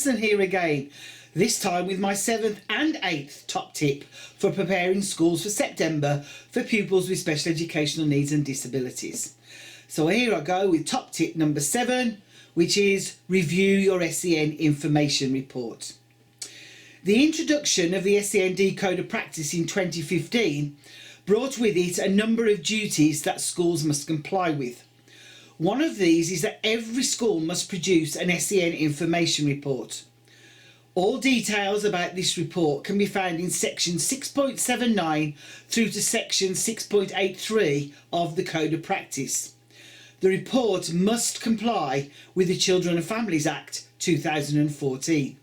Peterson here again, this time with my 7th and 8th top tip for preparing schools for September for pupils with special educational needs and disabilities. So here I go with top tip number 7, which is review your SEN Information Report. The introduction of the SEND Code of Practice in 2015 brought with it a number of duties that schools must comply with. One of these is that every school must produce an SEN Information Report. All details about this report can be found in section 6.79 through to section 6.83 of the Code of Practice. The report must comply with the Children and Families Act 2014.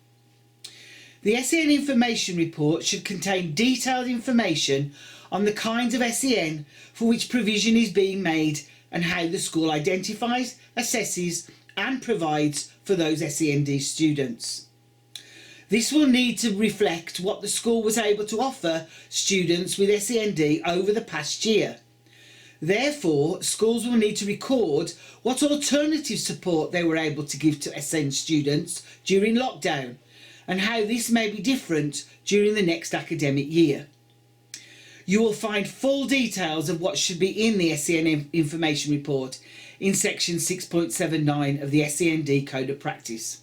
The SEN Information Report should contain detailed information on the kinds of SEN for which provision is being made and how the school identifies, assesses and provides for those SEND students. This will need to reflect what the school was able to offer students with SEND over the past year. Therefore, schools will need to record what alternative support they were able to give to SEN students during lockdown and how this may be different during the next academic year. You will find full details of what should be in the SEN Information Report in section 6.79 of the SEND Code of Practice.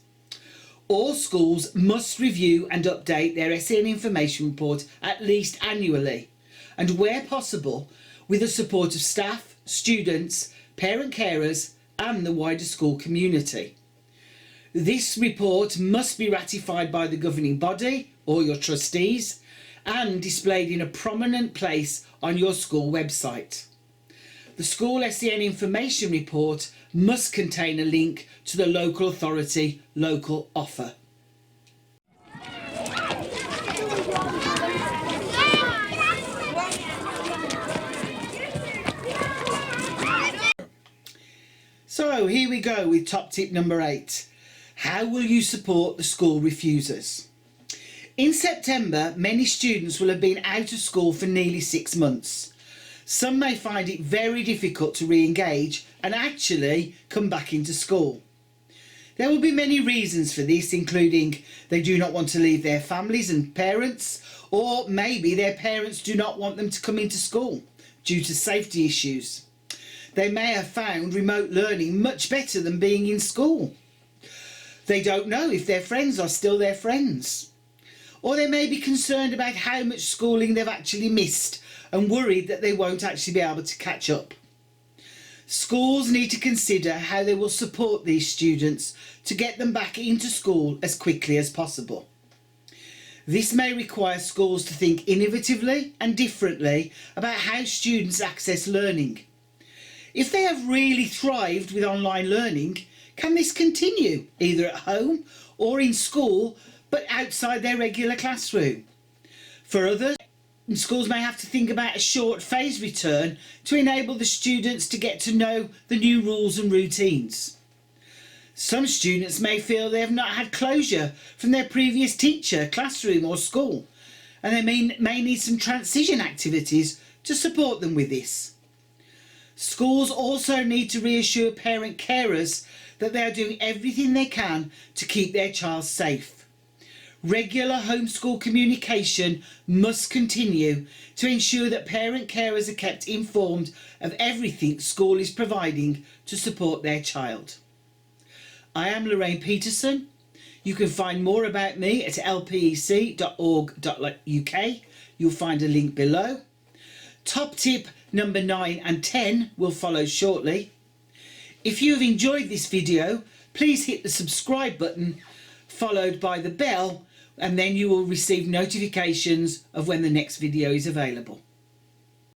All schools must review and update their SEN Information Report at least annually, and where possible, with the support of staff, students, parent carers and the wider school community. This report must be ratified by the governing body or your trustees and displayed in a prominent place on your school website. The School SEN Information Report must contain a link to the local authority local offer. So here we go with top tip number 8. How will you support the school refusers? In September, many students will have been out of school for nearly 6 months. Some may find it very difficult to re-engage and actually come back into school. There will be many reasons for this, including they do not want to leave their families and parents, or maybe their parents do not want them to come into school due to safety issues. They may have found remote learning much better than being in school. They don't know if their friends are still their friends. Or they may be concerned about how much schooling they've actually missed and worried that they won't actually be able to catch up. Schools need to consider how they will support these students to get them back into school as quickly as possible. This may require schools to think innovatively and differently about how students access learning. If they have really thrived with online learning, can this continue either at home or in school but outside their regular classroom? For others, schools may have to think about a short phase return to enable the students to get to know the new rules and routines. Some students may feel they have not had closure from their previous teacher, classroom or school, and they may need some transition activities to support them with this. Schools also need to reassure parent carers that they are doing everything they can to keep their child safe. Regular homeschool communication must continue to ensure that parent carers are kept informed of everything school is providing to support their child. I am Lorraine Peterson. You can find more about me at lpec.org.uk. You'll find a link below. Top tip number 9 and 10 will follow shortly. If you have enjoyed this video, please hit the subscribe button followed by the bell, and then you will receive notifications of when the next video is available.